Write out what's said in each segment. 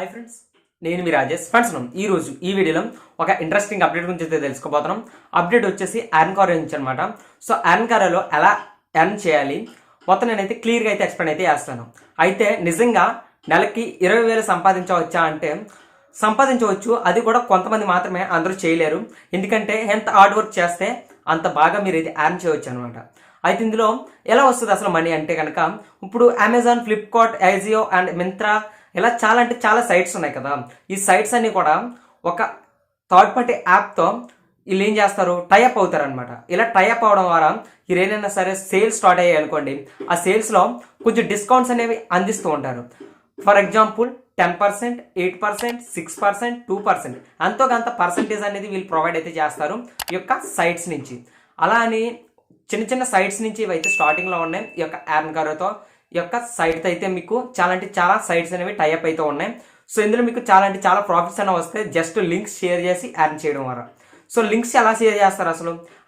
Hi friends, నేను మీ Rajesh. Friends ఈరోజు ఈ వీడియోలో ఒక ఇంట్రెస్టింగ్ అప్డేట్ గురించి అయితే తెలుసుకోబోతున్నాం. అప్డేట్ వచ్చేసి ఎర్న్కారో నుంచి అనమాట. సో ఎర్న్కారోలో ఎలా ఎర్న్ చేయాలి మొత్తం నేనైతే క్లియర్గా అయితే ఎక్స్ప్లెయిన్ అయితే చేస్తాను. అయితే నిజంగా నెలకి 20,000 సంపాదించవచ్చా అంటే సంపాదించవచ్చు. అది కూడా కొంతమంది మాత్రమే, అందరూ చేయలేరు. ఎందుకంటే ఎంత హార్డ్ వర్క్ చేస్తే అంత బాగా మీరు అయితే ఎర్న్ చేయవచ్చు అనమాట. అయితే ఇందులో ఎలా వస్తుంది అసలు మనీ అంటే కనుక, ఇప్పుడు Amazon, Flipkart, Ajio and Myntra ఇలా చాలా అంటే చాలా సైట్స్ ఉన్నాయి కదా. ఈ సైట్స్ అన్ని కూడా ఒక థర్డ్ పార్టీ యాప్తో వీళ్ళు ఏం చేస్తారు, టైఅప్ అవుతారు అనమాట. ఇలా టైఅప్ అవడం ద్వారా మీరు ఏదైనా సరే సేల్స్ స్టార్ట్ అయ్యాయి అనుకోండి, ఆ సేల్స్లో కొంచెం డిస్కౌంట్స్ అనేవి అందిస్తూ ఉంటారు. ఫర్ ఎగ్జాంపుల్ 10%, 8%, 6%, 2% ఎంతో కొంత పర్సంటేజ్ అనేది వీళ్ళు ప్రొవైడ్ అయితే చేస్తారు ఈ యొక్క సైట్స్ నుంచి. అలా అని చిన్న చిన్న సైట్స్ నుంచి ఇవైతే స్టార్టింగ్లో ఉన్నాయి. ఈ యొక్క ఎర్న్కారోతో ఈ యొక్క సైట్ అయితే మీకు చాలా అంటే చాలా సైట్స్ అనేవి టైఅప్ అయితే ఉన్నాయి. సో ఇందులో మీకు చాలా అంటే చాలా ప్రాఫిట్స్ అనేవి వస్తాయి జస్ట్ లింక్స్ షేర్ చేసి ఎర్న్ చేయడం ద్వారా. సో లింక్స్ ఎలా షేర్ చేస్తారు,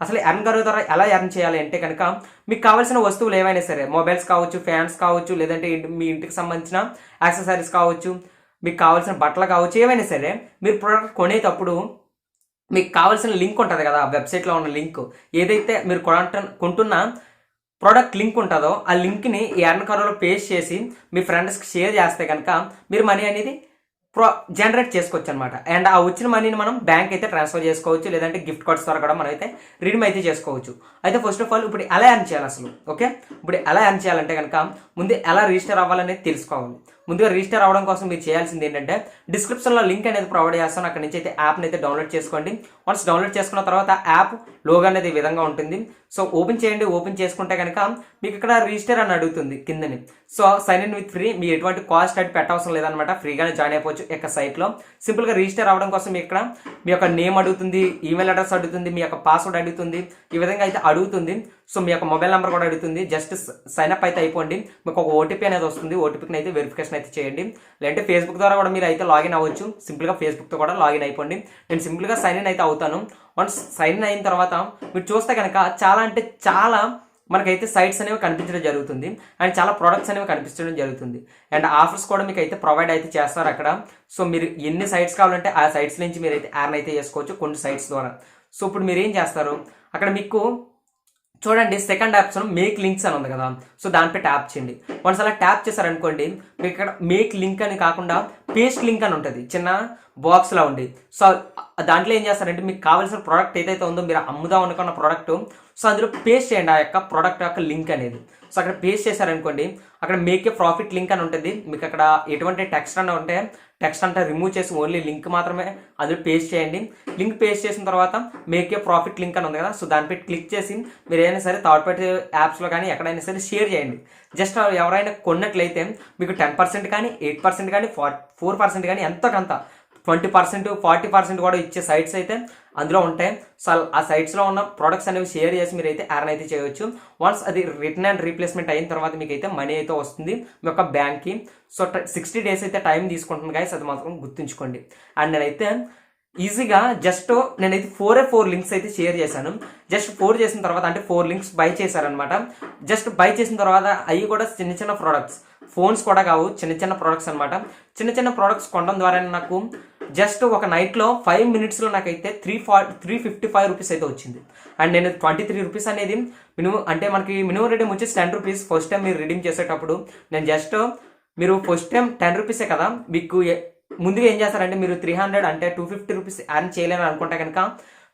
అసలు ఎర్న్కారో ద్వారా ఎలా ఎర్న్ చేయాలి అంటే కనుక, మీకు కావాల్సిన వస్తువులు ఏవైనా సరే, మొబైల్స్ కావచ్చు, ఫ్యాన్స్ కావచ్చు, లేదంటే మీ ఇంటికి సంబంధించిన యాక్సెసరీస్ కావచ్చు, మీకు కావాల్సిన బట్టలు కావచ్చు, ఏవైనా సరే మీరు ప్రోడక్ట్ కొనేటప్పుడు మీకు కావాల్సిన లింక్ ఉంటుంది కదా, వెబ్సైట్లో ఉన్న లింక్ ఏదైతే మీరు కొంటున్న ప్రోడక్ట్ లింక్ ఉంటుందో ఆ లింక్ని ఈ ఎర్న్కారోలో పేస్ట్ చేసి మీ ఫ్రెండ్స్కి షేర్ చేస్తే కనుక మీరు మనీ అనేది జనరేట్ చేసుకోవచ్చు అనమాట. అండ్ ఆ వచ్చిన మనీని మనం బ్యాంక్ అయితే ట్రాన్స్ఫర్ చేసుకోవచ్చు, లేదంటే గిఫ్ట్ కార్డ్స్ ద్వారా కూడా మనం అయితే రిడీమ్ అయితే చేసుకోవచ్చు. అయితే ఫస్ట్ ఆఫ్ ఆల్ ఇప్పుడు ఎలా ఎర్న్ చేయాలి అసలు, ఓకే? ఇప్పుడు ఎలా ఎర్న్ చేయాలంటే కనుక ముందు ఎలా రిజిస్టర్ అవ్వాలనేది తెలుసుకోవాలి. ముందుగా రిజిస్టర్ అవ్వడం కోసం మీరు చేయాల్సింది ఏంటంటే, డిస్క్రిప్షన్లో లింక్ అనేది ప్రొవైడ్ చేస్తాను, అక్కడ నుంచి అయితే యాప్ని అయితే డౌన్లోడ్ చేసుకోండి. వన్స్ డౌన్లోడ్ చేసుకున్న తర్వాత యాప్ లోగో అనేది ఈ విధంగా ఉంటుంది. సో ఓపెన్ చేయండి. ఓపెన్ చేసుకుంటే కనుక మీకు ఇక్కడ రిజిస్టర్ అని అడుగుతుంది కిందని. So sign in with free, మీ ఎటువంటి కాస్ట్ అయితే పెట్టవసరం లేదనమాట, ఫ్రీగానే జాయిన్ అయిపోవచ్చు ఈ యొక్క సైట్లో. సింపుల్గా రిజిస్టర్ అవ్వడం కోసం ఇక్కడ మీ యొక్క నేమ్ అడుగుతుంది, ఈమెయిల్ అడ్రస్ అడుగుతుంది, మీ యొక్క పాస్వర్డ్ అడుగుతుంది, ఈ విధంగా అయితే అడుగుతుంది. సో మీ యొక్క మొబైల్ నెంబర్ కూడా అడుగుతుంది. జస్ట్ సైన్ అప్ అయితే అయిపోండి. మీకు ఒక ఓటీపీ అనేది వస్తుంది. ఓటీపీని అయితే వెరిఫికేషన్ అయితే చేయండి. లేదంటే ఫేస్బుక్ ద్వారా కూడా మీరు అయితే లాగిన్ అవ్వచ్చు. సింపుల్గా ఫేస్బుక్తో కూడా లాగిన్ అయిపోండి. నేను సింపుల్గా సైన్ ఇన్ అయితే అవుతాను. వన్స్ సైన్ ఇన్ అయిన తర్వాత మీరు చూస్తే కనుక చాలా అంటే చాలా మనకైతే సైట్స్ అనేవి కనిపించడం జరుగుతుంది, అండ్ చాలా ప్రొడక్ట్స్ అనేవి కనిపించడం జరుగుతుంది, అండ్ ఆఫర్స్ కూడా మీకు అయితే ప్రొవైడ్ అయితే చేస్తారు అక్కడ. సో మీరు ఎన్ని సైట్స్ కావాలంటే ఆ సైట్స్ నుంచి మీరు అయితే ఎర్న్ అయితే చేసుకోవచ్చు కొన్ని సైట్స్ ద్వారా. సో ఇప్పుడు మీరు ఏం చేస్తారు, అక్కడ మీకు చూడండి సెకండ్ ఆప్షన్ మేక్ లింక్స్ అని ఉంది కదా, సో దానిపై ట్యాప్ చేయండి. వన్స్ అలా ట్యాప్ చేశారనుకోండి, మీకు ఇక్కడ మేక్ లింక్ అని కాకుండా పేస్ట్ లింక్ అని ఉంటుంది, చిన్న బాక్స్లా ఉండి. సో దాంట్లో ఏం చేస్తారంటే మీకు కావాల్సిన ప్రోడక్ట్ ఏదైతే ఉందో, మీరు అమ్ముదాం అనుకున్న ప్రోడక్ట్, సో అందులో పేస్ట్ చేయండి ఆ యొక్క ప్రోడక్ట్ యొక్క లింక్ అనేది. సో అక్కడ పేస్ట్ చేశారనుకోండి, అక్కడ మేక్ ఏ ప్రాఫిట్ లింక్ అని ఉంటుంది. మీకు అక్కడ ఎటువంటి టెక్స్ట్ అన్న ఉంటే టెక్స్ట్ అంతా రిమూవ్ చేసి ఓన్లీ లింక్ మాత్రమే అందులో పేస్ట్ చేయండి. లింక్ పేస్ట్ చేసిన తర్వాత మేక్ ఏ ప్రాఫిట్ లింక్ అని ఉంది కదా, సో దానిపై క్లిక్ చేసి మీరు ఏదైనా సరే థర్డ్ పార్టీ యాప్స్లో కానీ ఎక్కడైనా సరే షేర్ చేయండి. జస్ట్ ఎవరైనా కొన్నట్లయితే మీకు 10% కానీ 8% కానీ 4% కానీ ఎంతో కొంత 20%, 40% కూడా ఇచ్చే సైట్స్ అయితే అందులో ఉంటాయి. సో ఆ సైట్స్లో ఉన్న ప్రొడక్ట్స్ అనేవి షేర్ చేసి మీరు అయితే ఎర్న్ అయితే చేయవచ్చు. వన్స్ అది రిటర్న్ అండ్ రీప్లేస్మెంట్ అయిన తర్వాత మీకు అయితే మనీ అయితే వస్తుంది మీ యొక్క బ్యాంక్కి. సో 60 days అయితే టైం తీసుకుంటుంది గైస్, అది మాత్రం గుర్తుంచుకోండి. అండ్ నేనైతే ఈజీగా జస్ట్ నేనైతే 4 లింక్స్ అయితే షేర్ చేశాను. జస్ట్ 4 చేసిన తర్వాత, అంటే 4 లింక్స్ బై చేశారనమాట. జస్ట్ బై చేసిన తర్వాత అవి కూడా చిన్న చిన్న ప్రోడక్ట్స్, ఫోన్స్ కూడా కావు, చిన్న చిన్న ప్రోడక్ట్స్ అనమాట. చిన్న చిన్న ప్రోడక్ట్స్ కొనడం ద్వారా నాకు జస్ట్ ఒక నైట్లో 5 minutesలో నాకైతే 355 రూపీస్ అయితే వచ్చింది. అండ్ నేను 23 రూపీస్ అనేది మినిమం, అంటే మనకి మినిమం రిడీమ్ వచ్చేసి 10 రూపీస్. ఫస్ట్ టైం మీరు రిడీమ్ చేసేటప్పుడు నేను జస్ట్ మీరు ఫస్ట్ టైం 10 రూపీసే కదా, మీకు ముందుగా ఏం చేస్తారంటే మీరు 300 అంటే 250 రూపీస్ ఎర్న్ చేయలేని అనుకుంటే కనుక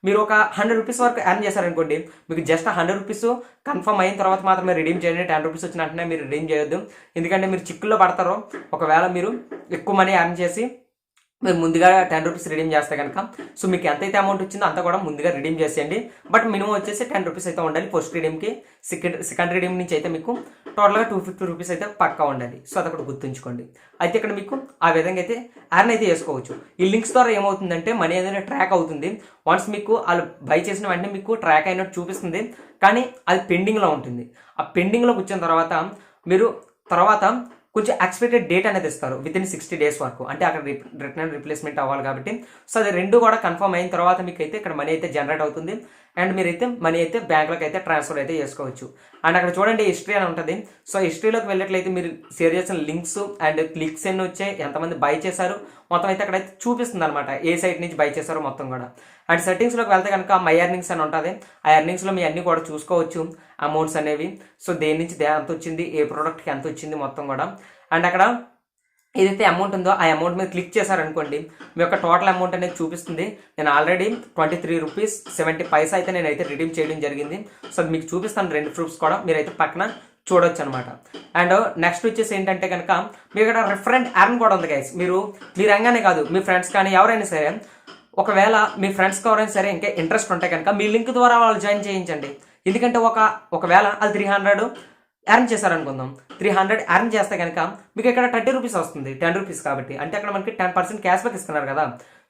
మీరు ఒక 100 రూపీస్ వరకు ఎర్న్ చేశారనుకోండి, మీకు జస్ట్ 100 రూపీస్ కన్ఫర్మ్ అయిన తర్వాత మాత్రమే రిడీమ్ చేయండి. 10 రూపీస్ వచ్చిన వెంటనే మీరు రిడీమ్ చేయొద్దు, ఎందుకంటే మీరు చిక్కుల్లో పడతారు. ఒకవేళ మీరు ఎక్కువ మనీ ఎర్న్ చేసి మీరు ముందుగా 10 రూపీస్ రిడీమ్ చేస్తే కనుక, సో మీకు ఎంతైతే అమౌంట్ వచ్చిందో అంతా కూడా ముందుగా రిడీమ్ చేసేయండి. బట్ మినిమం వచ్చేసి 10 రూపీస్ అయితే ఉండాలి ఫస్ట్ రిడీమ్కి. సెకండ్ రిడీమ్ నుంచి అయితే మీకు టోటల్గా 250 రూపీస్ అయితే పక్కా ఉండాలి. సో అది అక్కడ గుర్తుంచుకోండి. అయితే ఇక్కడ మీకు ఆ విధంగా అయితే ఎర్న్ అయితే చేసుకోవచ్చు. ఈ లింక్స్ ద్వారా ఏమవుతుందంటే మనీ అనేది ట్రాక్ అవుతుంది. వన్స్ మీకు వాళ్ళు బై చేసిన వెంటనే మీకు ట్రాక్ అయినట్టు చూపిస్తుంది, కానీ అది పెండింగ్లో ఉంటుంది. ఆ పెండింగ్లోకి వచ్చిన తర్వాత మీరు తర్వాత కొంచెం ఎక్స్పెక్టెడ్ డేట్ అనేది ఇస్తారు వితిన్ 60 days వరకు, అంటే అక్కడ రిటర్న్ రీప్లేస్మెంట్ అవ్వాలి కాబట్టి. సో అది రెండు కూడా కన్ఫర్మ్ అయిన తర్వాత మీకు అయితే ఇక్కడ మనీ అయితే జనరేట్ అవుతుంది. అండ్ మీరైతే మనీ అయితే బ్యాంకులోకి అయితే ట్రాన్స్ఫర్ అయితే చేసుకోవచ్చు. అండ్ అక్కడ చూడండి హిస్టరీ అని ఉంటుంది. సో హిస్టరీలోకి వెళ్ళినట్లయితే మీరు షేర్ చేసిన లింక్స్ అండ్ క్లిక్స్ ఎన్ని వచ్చాయి, ఎంతమంది బై చేశారు మొత్తం అయితే అక్కడైతే చూపిస్తుంది అనమాట, ఏ సైట్ నుంచి బై చేశారో మొత్తం కూడా. అండ్ సెట్టింగ్స్లోకి వెళ్తే కనుక మై ఎర్నింగ్స్ అని ఉంటుంది. ఆ ఎర్నింగ్స్లో మీ అన్ని కూడా చూసుకోవచ్చు అమౌంట్స్ అనేవి. సో దేని నుంచి ఎంత వచ్చింది, ఏ ప్రోడక్ట్కి ఎంత వచ్చింది మొత్తం కూడా. అండ్ అక్కడ ఏదైతే అమౌంట్ ఉందో ఆ అమౌంట్ మీద క్లిక్ చేశారనుకోండి మీ యొక్క టోటల్ అమౌంట్ అనేది చూపిస్తుంది. నేను ఆల్రెడీ 23 రూపీస్ 70 పైసా అయితే నేనైతే రిడీమ్ చేయడం జరిగింది. సో మీకు చూపిస్తాను 2 ప్రూఫ్స్ కూడా, మీరైతే పక్కన చూడొచ్చు అనమాట. అండ్ నెక్స్ట్ వచ్చేసి ఏంటంటే కనుక మీ ఇక్కడ రిఫరెంట్ ఎర్న్ కూడా ఉంది గైస్. మీరు రంగానే కాదు, మీ ఫ్రెండ్స్ కానీ ఎవరైనా సరే, ఒకవేళ మీ ఫ్రెండ్స్కి ఎవరైనా సరే ఇంకా ఇంట్రెస్ట్ ఉంటే కనుక మీ లింక్ ద్వారా వాళ్ళు జాయిన్ చేయించండి. ఎందుకంటే ఒకవేళ వాళ్ళు 300 ఎర్న్ చేశారనుకుందాం, 300 ఎర్న్ చేస్తే కనుక మీకు ఇక్కడ 30 రూపీస్ వస్తుంది, 10 రూపీస్ కాబట్టి. అంటే అక్కడ మనకి 10% క్యాష్ బ్యాక్ ఇస్తున్నారు కదా.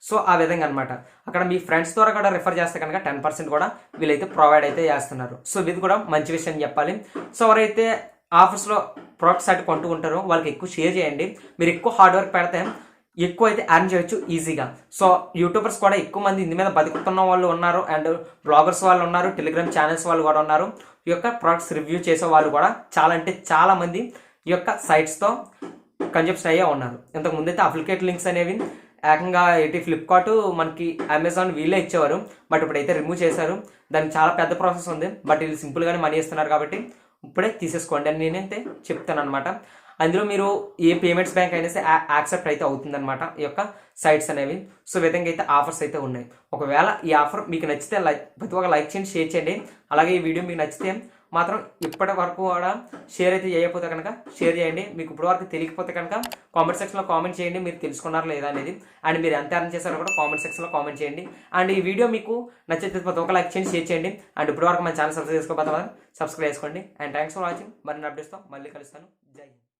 సో ఆ విధంగా అనమాట. అక్కడ మీ ఫ్రెండ్స్ ద్వారా కూడా రిఫర్ చేస్తే కనుక 10% కూడా వీళ్ళైతే ప్రొవైడ్ అయితే చేస్తున్నారు. సో ఇది కూడా మంచి విషయం చెప్పాలి. సో ఎవరైతే ఆఫర్స్లో ప్రొడక్ట్స్ అయితే కొంటూ ఉంటారో వాళ్ళకి ఎక్కువ షేర్ చేయండి. మీరు ఎక్కువ హార్డ్ వర్క్ పెడితే ఎక్కువ అయితే ఎర్న్ చేయొచ్చు ఈజీగా. సో యూట్యూబర్స్ కూడా ఎక్కువ మంది ఇందు మీద బతుకుతున్న వాళ్ళు ఉన్నారు, అండ్ బ్లాగర్స్ వాళ్ళు ఉన్నారు, టెలిగ్రామ్ ఛానల్స్ వాళ్ళు కూడా ఉన్నారు. ఈ యొక్క ప్రొడక్ట్స్ రివ్యూ చేసే వాళ్ళు కూడా చాలా అంటే చాలా మంది ఈ యొక్క సైట్స్తో కన్జప్షన్ అయ్యే ఉన్నారు. ఇంతకు ముందైతే అఫ్లికేట్ లింక్స్ అనేవి ఏకంగా ఫ్లిప్కార్ట్ మనకి అమెజాన్ వీళ్ళే ఇచ్చేవారు, బట్ ఇప్పుడైతే రిమూవ్ చేశారు. దానికి చాలా పెద్ద ప్రాసెస్ ఉంది, బట్ వీళ్ళు సింపుల్గానే మనీ ఇస్తున్నారు కాబట్టి ఇప్పుడే తీసేసుకోండి అని నేనైతే చెప్తాను అనమాట. అందులో మీరు ఏ పేమెంట్స్ బ్యాంక్ అయినా సరే యాక్సెప్ట్ అయితే అవుతుందన్నమాట ఈ యొక్క సైట్స్ అనేవి. సో విధంగా అయితే ఆఫర్స్ అయితే ఉన్నాయి. ఒకవేళ ఈ ఆఫర్ మీకు నచ్చితే ప్రతి ఒక్క లైక్ చేయండి, షేర్ చేయండి. అలాగే ఈ వీడియో మీకు నచ్చితే మాత్రం ఇప్పటి వరకు కూడా షేర్ అయితే చేయకపోతే కనుక షేర్ చేయండి. మీకు ఇప్పటి వరకు తెలియకపోతే కనుక కామెంట్ సెక్షన్లో కామెంట్ చేయండి మీరు తెలుసుకున్నారా లేదా అనేది. అండ్ మీరు ఎంత ఎర్న్ చేశారో కూడా కామెంట్ సెక్షన్లో కామెంట్ చేయండి. అండ్ ఈ వీడియో మీకు నచ్చితే ప్రతి ఒక్క లైక్ చేయండి, షేర్ చేయండి. అండ్ ఇప్పటి వరకు మన ఛానల్ సబ్స్క్రైబ్ చేసుకోకపోతే సబ్స్క్రైబ్ చేసుకోండి. And thanks for watching. మరిన్ని అప్డేట్స్తో మళ్ళీ కలుస్తాను. జై హింద్.